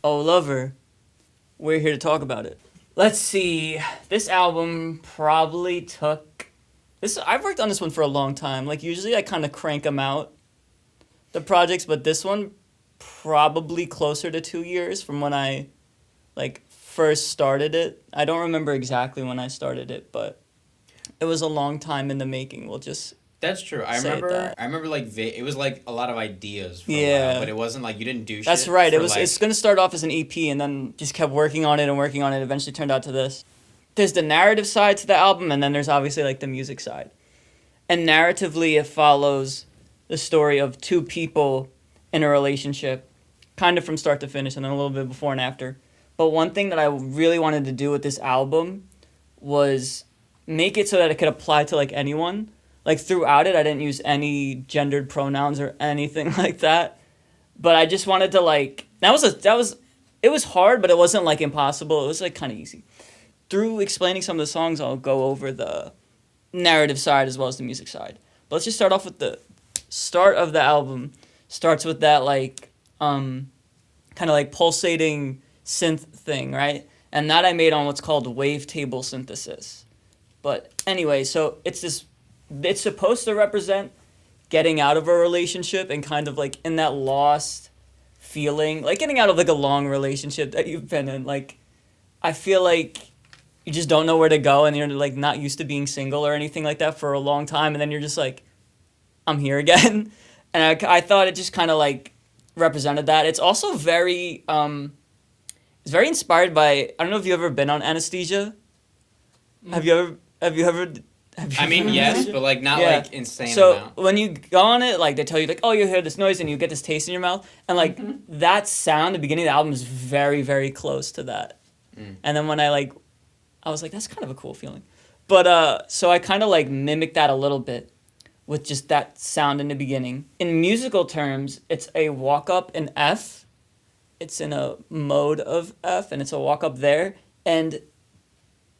Oh Lover. We're here to talk about it. Let's see. This album probably took this. I've worked on this one for a long time. Like usually, I kind of crank them out, the projects, but this one probably closer to 2 years from when I like first started it. I don't remember exactly when I started it, but it was a long time in the making. We'll just That's true. I say remember. that. I rember like it was like a lot of ideas for a while, Yeah. but it wasn't like you didn't do That's shit right. It for was. It's like. gonna start off as an EP, and then just kept working on it and working on it. Eventually, turned out to this. There's the narrative side to the album, and then there's obviously like the music side. And narratively, it follows the story of two people in a relationship, kind of from start to finish, and then a little bit before and after. But one thing that I really wanted to do with this album was make it so that it could apply to like anyone. Like throughout it, I didn't use any gendered pronouns or anything like that. But I just wanted to like it was hard, but it wasn't like impossible. It was like kind of easy. Through explaining some of the songs, I'll go over the narrative side as well as the music side. But let's just start off with the start of the album. Starts with that like kind of like pulsating synth thing, right? And that I made on what's called wavetable synthesis. But anyway, so it's supposed to represent getting out of a relationship and kind of like in that lost feeling, like getting out of like a long relationship that you've been in. Like I feel like you just don't know where to go and you're like not used to being single or anything like that for a long time, and then you're just like, I'm here again. And I thought it just kind of like represented that. It's also very it's very inspired by, I don't know if you've ever been on anesthesia. Have you ever have you ever have you I mean, ever yes, anesthesia? but like not Yeah. like insane So amount. when you go on it, like they tell you like, oh, you hear this noise and you get this taste in your mouth, and like that sound, the beginning of the album is very very close to that. And then when I was like, that's kind of a cool feeling. But so I kind of like mimicked that a little bit with just that sound in the beginning. In musical terms, it's a walk up in F. It's in a mode of F, and it's a walk up there. And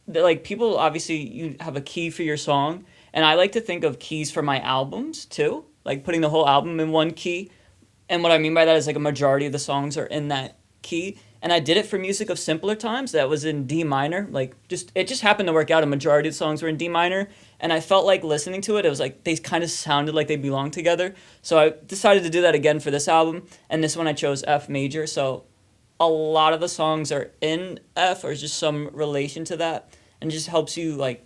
like people, obviously, you have a key for your song, and I like to think of keys for my albums too, like putting the whole album in one key. And what I mean by that is like a majority of the songs are in that key. And I did it for Music of Simpler Times. That was in D minor. Like it just happened to work out. A majority of the songs were in D minor, and I felt like listening to it. It was like they kind of sounded like they belonged together. So I decided to do that again for this album. And this one I chose F major. So a lot of the songs are in F or just some relation to that, and it just helps you like.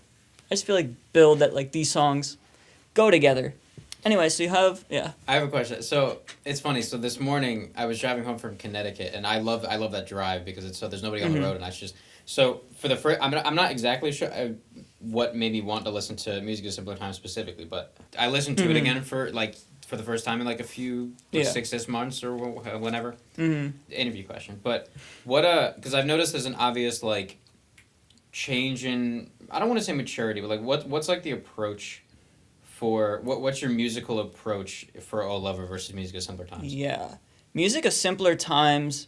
I just feel like build that like these songs go together. Anyway, so you have I have a question. So it's funny. So this morning I was driving home from Connecticut, and I love that drive because it's so there's nobody on the road, and I just so for the first I'm not exactly sure what made me want to listen to Music of Simpler Times specifically, but I listened to it again for the first time in like a few like, 6 months or whenever. Interview question, but what because I've noticed there's an obvious like change in, I don't want to say maturity, but like what's like the approach. For what's your musical approach for Oh Lover versus Music of Simpler Times? Yeah. Music of Simpler Times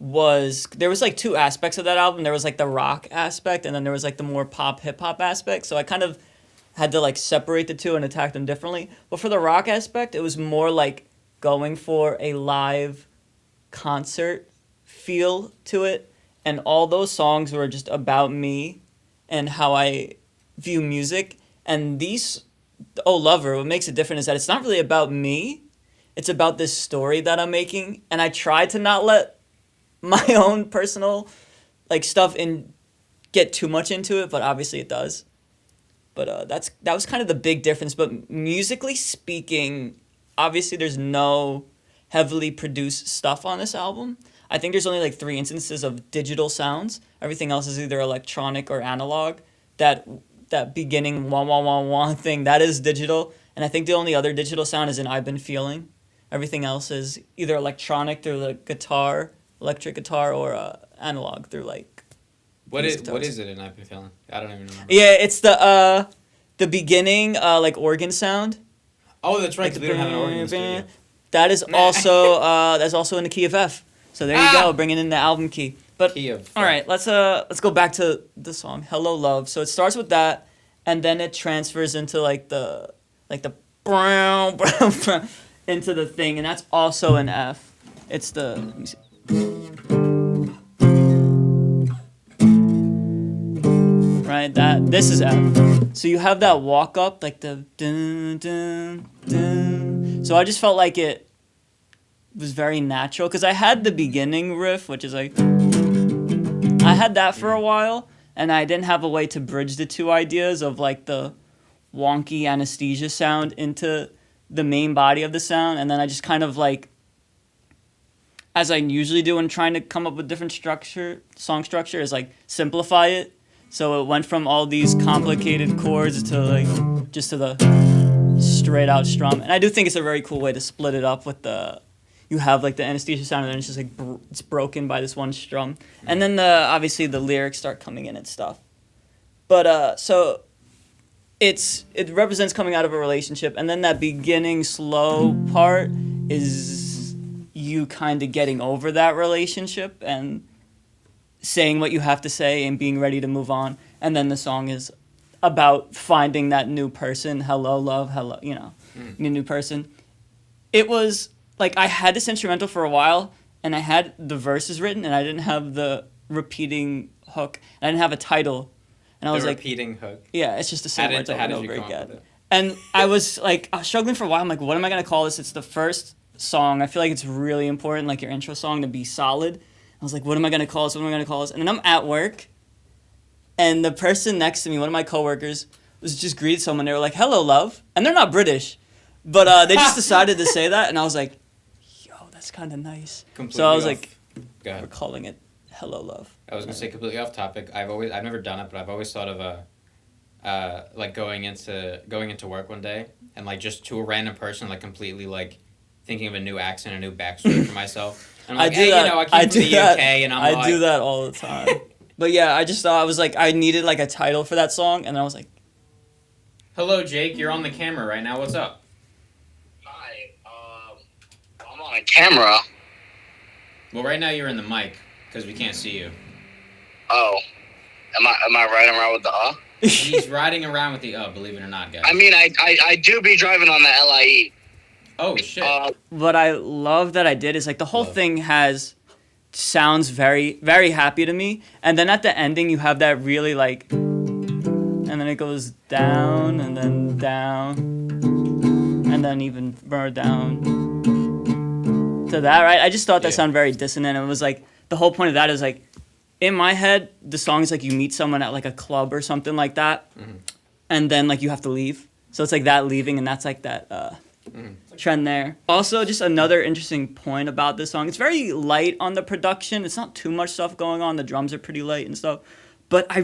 there was like two aspects of that album. There was like the rock aspect, and then there was like the more pop hip hop aspect. So I kind of had to like separate the two and attack them differently. But for the rock aspect, it was more like going for a live concert feel to it. And all those songs were just about me and how I view music. And Oh Lover, what makes it different is that it's not really about me. It's about this story that I'm making. And I try to not let my own personal like stuff get too much into it, but obviously it does. But that was kind of the big difference. But musically speaking, obviously there's no heavily produced stuff on this album. I think there's only like 3 instances of digital sounds. Everything else is either electronic or analog. That beginning wah wah wah wah thing, that is digital. And I think the only other digital sound is in I've Been Feeling. Everything else is either electronic through the electric guitar, or analog through like. What is it in I've Been Feeling? I don't even remember. Yeah, it's the beginning like organ sound. Oh, that's right. Like Because we don't have an organ in the studio. That is also that's also in the key of F. So there you go, bringing in the album key. But Key of all right, let's go back to the song "Hello Love." So it starts with that, and then it transfers into like the brown into the thing, and that's also an F. It's the let me see. right? This is F. So you have that walk up, like the dun dun dun. So I just felt like it was very natural because I had the beginning riff, which is like I had that for a while, and I didn't have a way to bridge the two ideas of like the wonky anesthesia sound into the main body of the sound, and then I just kind of like, as I usually do when trying to come up with different song structure, is like simplify it. So it went from all these complicated chords to like just to the straight out strum. And I do think it's a very cool way to split it up with you have like the anesthesia sound and then it's just like it's broken by this one strum. And then obviously the lyrics start coming in and stuff. But so it represents coming out of a relationship, and then that beginning slow part is you kind of getting over that relationship and saying what you have to say and being ready to move on. And then the song is about finding that new person. Hello, love, hello, new person. It was like I had this instrumental for a while, and I had the verses written, and I didn't have the repeating hook. And I didn't have a title. And I was like, repeating hook. Yeah, it's just the same words over and over again. again. And I was struggling for a while. I'm like, what am I gonna call this? It's the first song. I feel like it's really important, like your intro song, to be solid. I was like, what am I gonna call this? What am I gonna call this? And then I'm at work, and the person next to me, one of my coworkers, was just greeted someone. They were like, "Hello, love," and they're not British, but they just decided to say that, and I was like, "Yo, that's kind of nice." Completely so I was off. like, "We're calling it Hello, love." I was gonna say completely off topic. I've never done it, but I've always thought of like going into work one day and like just to a random person, like completely like thinking of a new accent, a new backstory for myself. And I'm like, hey, I came from the UK, and I do that all the time. But yeah, I just thought I was like I needed like a title for that song, and I was like, "Hello, Jake. You're on the camera right now. What's up?" Hi. I'm on a camera. Well, right now you're in the mic because we can't see you. Oh, am I riding around with the He's riding around with the believe it or not, guys. I mean, I do be driving on the LIE. Oh shit. What I love that I did is like the whole thing sounds very, very happy to me, and then at the ending you have that really like, and then it goes down and then down, and then even more down to that, right? I just thought that sounded very dissonant. It was like the whole point of that is like, in my head, the song is like you meet someone at like a club or something like that, and then like you have to leave. So it's like that leaving, and that's like that trend there. Also, just another interesting point about this song. It's very light on the production. It's not too much stuff going on. The drums are pretty light and stuff. But I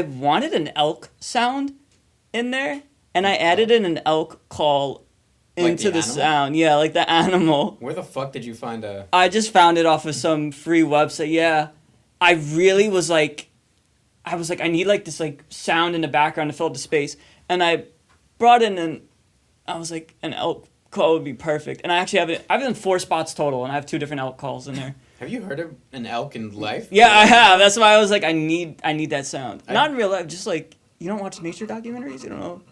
wanted an elk sound in there, and I added in an elk call into the sound. Yeah, like the animal. Where the fuck did you find I just found it off of some free website. Yeah. I really was like, I need like this like sound in the background to fill up the space. And I brought in I was like, an elk call would be perfect. And I actually I have it in 4 spots total, and I have 2 different elk calls in there. Have you heard of an elk in life? Yeah, I have. That's why I was like, I need that sound. Not in real life, just like, you don't watch nature documentaries? You don't know?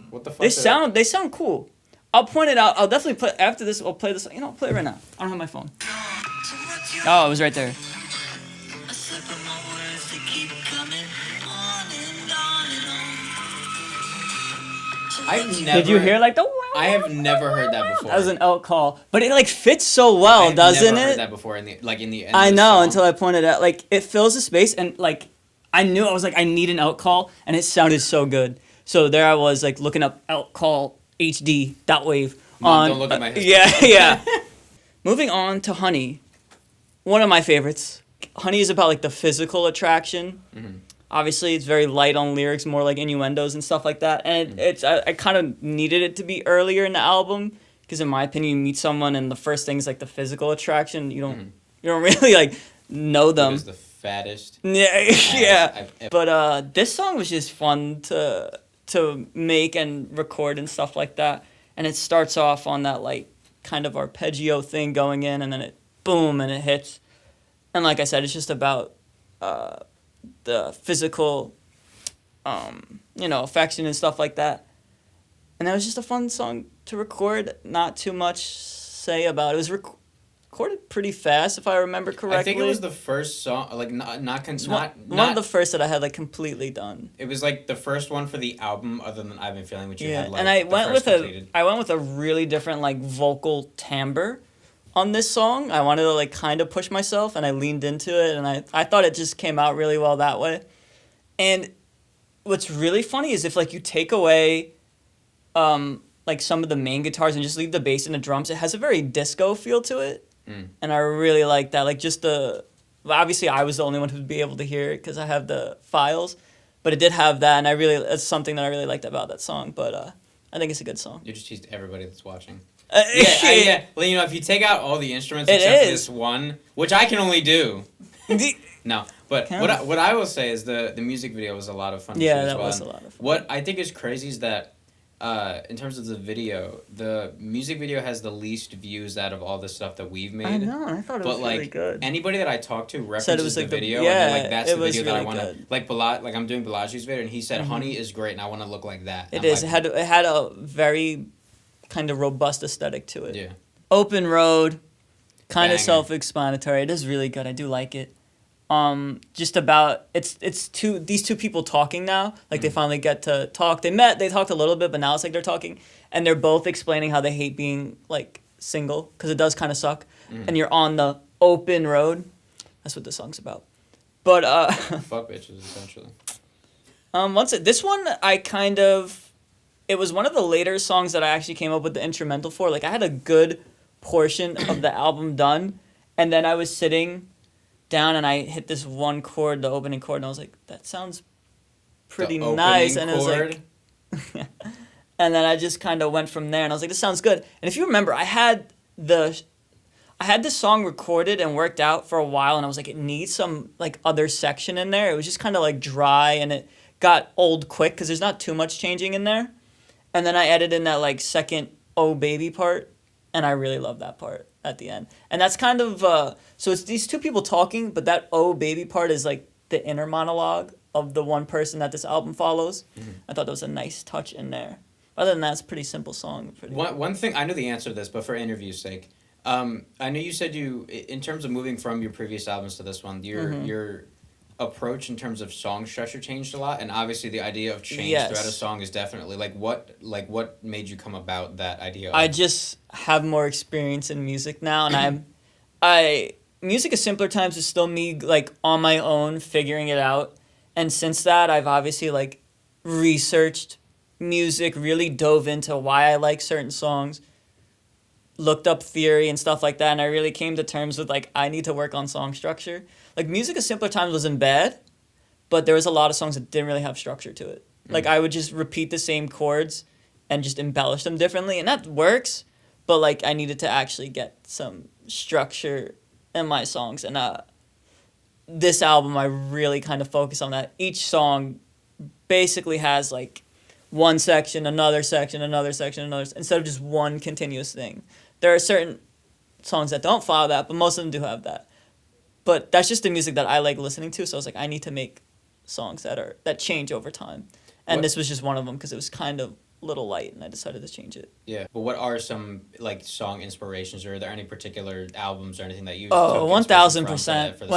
What the fuck? They sound cool. I'll point it out. I'll definitely play after this. I'll play this. I'll play it right now. I don't have my phone. Oh, it was right there. Did you hear like the? I have never heard that before. That was an elk call, but it like fits so well, doesn't it? I've never heard that before in the end. I know until I pointed out. Like it fills the space, and like I knew I was like I need an elk call, and it sounded so good. So there I was like looking up elk call HD .wave on. Don't look at my history. Yeah. Moving on to Honey, one of my favorites. Honey is about like the physical attraction. Mm-hmm. Obviously, it's very light on lyrics, more like innuendos and stuff like that. And I kind of needed it to be earlier in the album because, in my opinion, you meet someone and the first thing is like the physical attraction. You don't really like know them. It was the fattest. Yeah. But this song was just fun to make and record and stuff like that. And it starts off on that like kind of arpeggio thing going in, and then it boom and it hits. And like I said, it's just about the physical, affection and stuff like that. And that was just a fun song to record. Not too much say about it. It was recorded pretty fast, if I remember correctly. I think it was the first song, like one of the first that I had like completely done. It was like the first one for the album, other than I've Been Feeling, which you had like and I the went first with completed. I went with a really different like vocal timbre on this song. I wanted to like kind of push myself, and I leaned into it, and I thought it just came out really well that way. And what's really funny is if like you take away like some of the main guitars and just leave the bass and the drums, it has a very disco feel to it. And I really like that. Like just obviously I was the only one who'd be able to hear it because I have the files, but it did have that, and it's something that I really liked about that song. But I think it's a good song. You just teased everybody that's watching. Yeah. Well, you know, if you take out all the instruments except for this one, which I can only do. No, but what I will say is the music video was a lot of fun. Yeah, to that well. was a lot of fun. What I think is crazy is that in terms of the video, the music video has the least views out of all the stuff that we've made. I know, I thought it was really good. Anybody that I talked to Said it references was the like video, the, yeah, and they're like, that's it the was video that I really want to, good. like I'm doing Balaji's video, and he said, Honey is great, and I want to look like that. It is. Like, It had a very kind of robust aesthetic to it. Yeah. Open Road, kind Banger. of self-explanatory. It is really good. I do like it. Just about these two people talking now. Like they finally get to talk. They talked a little bit, but now it's like they're talking, and they're both explaining how they hate being like single because it does kind of suck, and you're on the open road. That's what the song's about. But fuck bitches essentially. This one it was one of the later songs that I actually came up with the instrumental for. Like I had a good portion of the album done, and then I was sitting down and I hit this one chord, the opening chord, and I was like, that sounds pretty nice. And it was like and then I just kind of went from there, and I was like, this sounds good. And if you remember, I had this song recorded and worked out for a while, and I was like, it needs some like other section in there. It was just kind of like dry, and it got old quick because there's not too much changing in there. And then I added in that like second "Oh Baby" part, and I really love that part at the end. And that's kind of so it's these two people talking, but that "Oh Baby" part is like the inner monologue of the one person that this album follows. I thought that was a nice touch in there. Other than that, it's a pretty simple song. One thing, I know the answer to this, but for interview's sake, I know you said in terms of moving from your previous albums to this one, your approach in terms of song structure changed a lot, and obviously the idea of change throughout a song is definitely what made you come about that idea? I just have more experience in music now, and Music of Simpler Times is still me like on my own figuring it out, and since that I've obviously like researched music, really dove into why I like certain songs, looked up theory and stuff like that, and I really came to terms with like I need to work on song structure. Like Music of Simpler Times wasn't bad, but there was a lot of songs that didn't really have structure to it. Like I would just repeat the same chords and just embellish them differently, and that works, but like I needed to actually get some structure in my songs, and this album I really kind of focus on that. Each song basically has like one section, another section, another section, another, instead of just one continuous thing. There are certain songs that don't follow that, but most of them do have that. But that's just the music that I like listening to, so I was like, I need to make songs that change over time. And this was just one of them because it was kind of a little light, and I decided to change it. Yeah, but what are some like song inspirations, or are there any particular albums or anything that you? Oh, 1000%.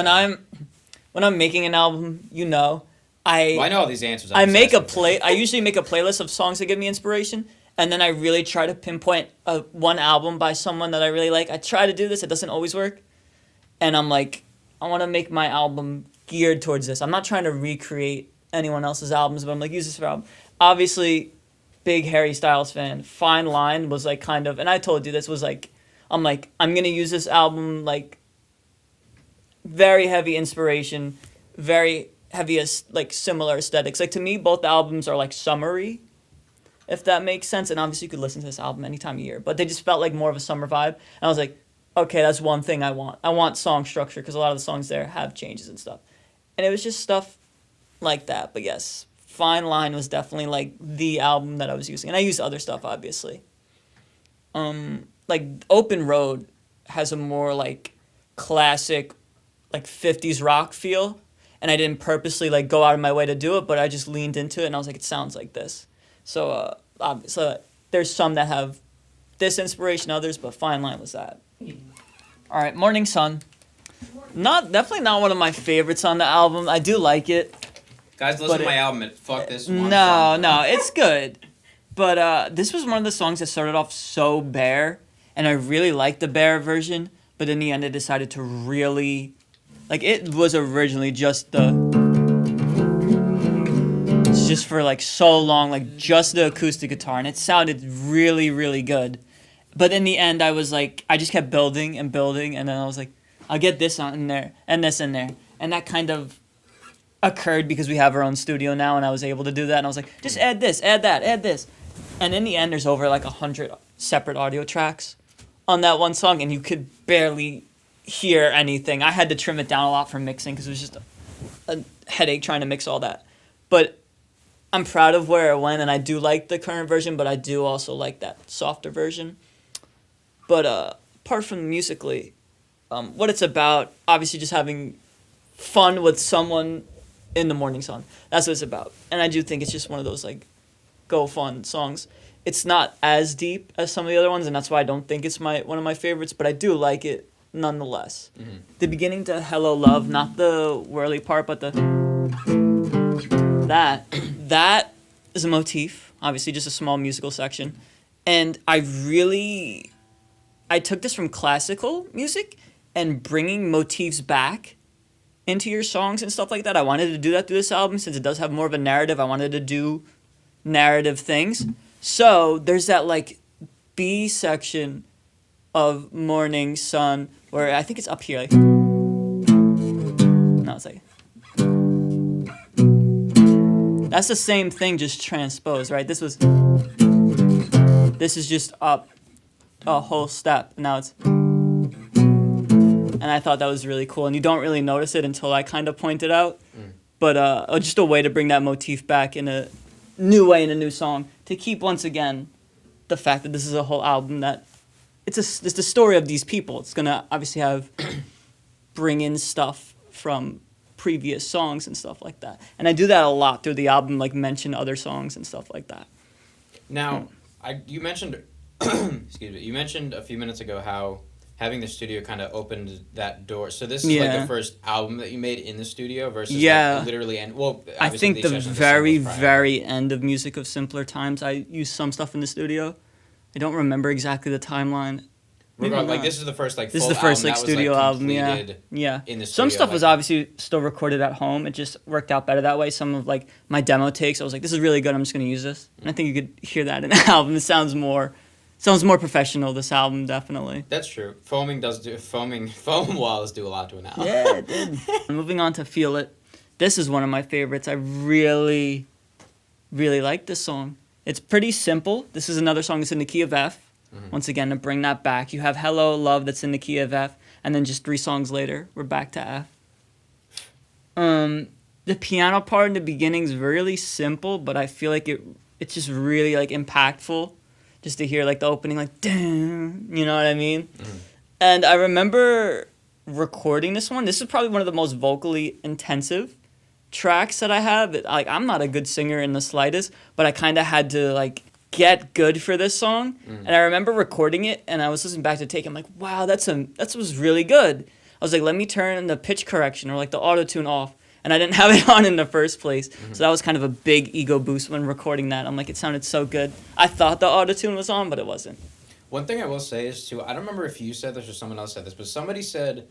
When I'm making an album, you know, I know all these answers. I usually make a playlist of songs that give me inspiration, and then I really try to pinpoint one album by someone that I really like. I try to do this. It doesn't always work. And I'm like, I want to make my album geared towards this. I'm not trying to recreate anyone else's albums, but I'm like, use this for album. Obviously, big Harry Styles fan. Fine Line was like kind of, and I told you this was like, I'm like, I'm going to use this album like very heavy inspiration, very heavy like similar aesthetics. Like to me, both albums are like summery, if that makes sense. And obviously you could listen to this album any time of year, but they just felt like more of a summer vibe. And I was like, okay, that's one thing I want. I want song structure because a lot of the songs there have changes and stuff. And it was just stuff like that. But yes, Fine Line was definitely like the album that I was using. And I used other stuff, obviously. Like Open Road has a more like classic like 50s rock feel. And I didn't purposely like go out of my way to do it, but I just leaned into it and I was like, it sounds like this. So there's some that have this inspiration, others, but Fine Line was that. All right, Morning Sun. Definitely not one of my favorites on the album. I do like it. Guys, listen to my album. Fuck this one. No, it's good. But this was one of the songs that started off so bare, and I really liked the bare version. But in the end, I decided to really, like, it was originally just just for like so long, like just the acoustic guitar, and it sounded really, really good. But in the end, I was like, I just kept building and building, and then I was like, I'll get this on in there and this in there, and that kind of occurred because we have our own studio now, and I was able to do that, and I was like, just add this, add that, add this, and in the end, there's over like 100 separate audio tracks on that one song, and you could barely hear anything. I had to trim it down a lot for mixing because it was just a headache trying to mix all that. But I'm proud of where it went, and I do like the current version, but I do also like that softer version. But apart from musically, what it's about, obviously just having fun with someone in the morning sun. That's what it's about. And I do think it's just one of those, like, go fun songs. It's not as deep as some of the other ones, and that's why I don't think it's one of my favorites, but I do like it nonetheless. Mm-hmm. The beginning to Hello Love, not the whirly part, but that is a motif, obviously just a small musical section. And I took this from classical music and bringing motifs back into your songs and stuff like that. I wanted to do that through this album since it does have more of a narrative. I wanted to do narrative things. So there's that like B section of Morning Sun where I think it's up here. Like, no, it's like... That's the same thing, just transposed, right? This is just up a whole step. Now it's... And I thought that was really cool. And you don't really notice it until I kind of point it out. But just a way to bring that motif back in a new way in a new song. To keep, once again, the fact that this is a whole album that... It's the story of these people. It's going to obviously bring in stuff from previous songs and stuff like that. And I do that a lot through the album, like mention other songs and stuff like that. Now, you mentioned... excuse me. You mentioned a few minutes ago how having the studio kind of opened that door. So this is like the first album that you made in the studio versus like literally I think the very, very end of Music of Simpler Times, I used some stuff in the studio. I don't remember exactly the timeline. Like this is the first like this is the first like studio album, yeah. In the studio, some stuff was obviously still recorded at home. It just worked out better that way. Some of like my demo takes, I was like, this is really good. I'm just gonna use this, and I think you could hear that in the album. It sounds more professional. This album definitely. That's true. Foam walls do a lot to an album. Yeah, it did. Moving on to Feel It. This is one of my favorites. I really, really like this song. It's pretty simple. This is another song that's in the key of F. Mm-hmm. Once again, to bring that back, you have Hello Love that's in the key of F, and then just 3 songs later, we're back to F. The piano part in the beginning is really simple, but I feel like it's just really like impactful, just to hear like the opening, like dun, you know what I mean? Mm-hmm. And I remember recording this one. This is probably one of the most vocally intensive tracks that I have. Like, I'm not a good singer in the slightest, but I kind of had to like get good for this song. And I remember recording it, and I was listening back to take. I'm like, wow, that was really good. I was like, let me turn the pitch correction or like the auto tune off, and I didn't have it on in the first place. So that was kind of a big ego boost when recording that. I'm like, it sounded so good. I thought the auto tune was on, but it wasn't. One thing I will say is too, I don't remember if you said this or someone else said this, but somebody said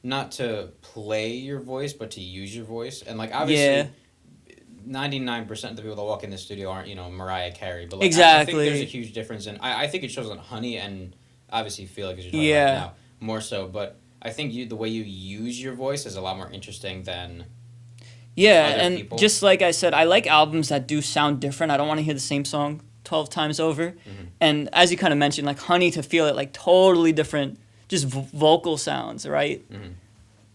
not to play your voice, but to use your voice. And like, obviously, 99% of the people that walk in the studio aren't, Mariah Carey. But like, exactly. I think there's a huge difference. And I think it shows on Honey and obviously Feel Like, as you're talking about now, more so. But I think the way you use your voice is a lot more interesting than other people. Just like I said, I like albums that do sound different. I don't want to hear the same song 12 times over. Mm-hmm. And as you kind of mentioned, like Honey to Feel It, like totally different, just vocal sounds, right? Mm-hmm.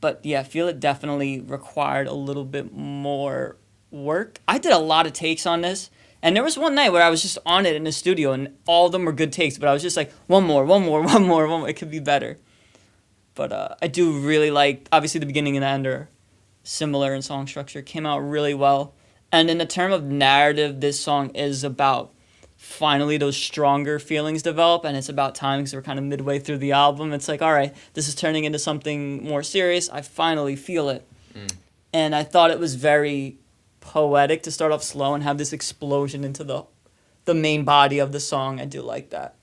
But yeah, Feel It definitely required a little bit more work. I did a lot of takes on this, and there was one night where I was just on it in the studio, and all of them were good takes, but I was just like, one more. It could be better. But I do really like, obviously the beginning and the end are similar in song structure, came out really well. And in the term of narrative, this song is about finally those stronger feelings develop, and it's about time because we're kind of midway through the album. It's like, all right, this is turning into something more serious. I finally feel it. And I thought it was very poetic to start off slow and have this explosion into the main body of the song. I do like that.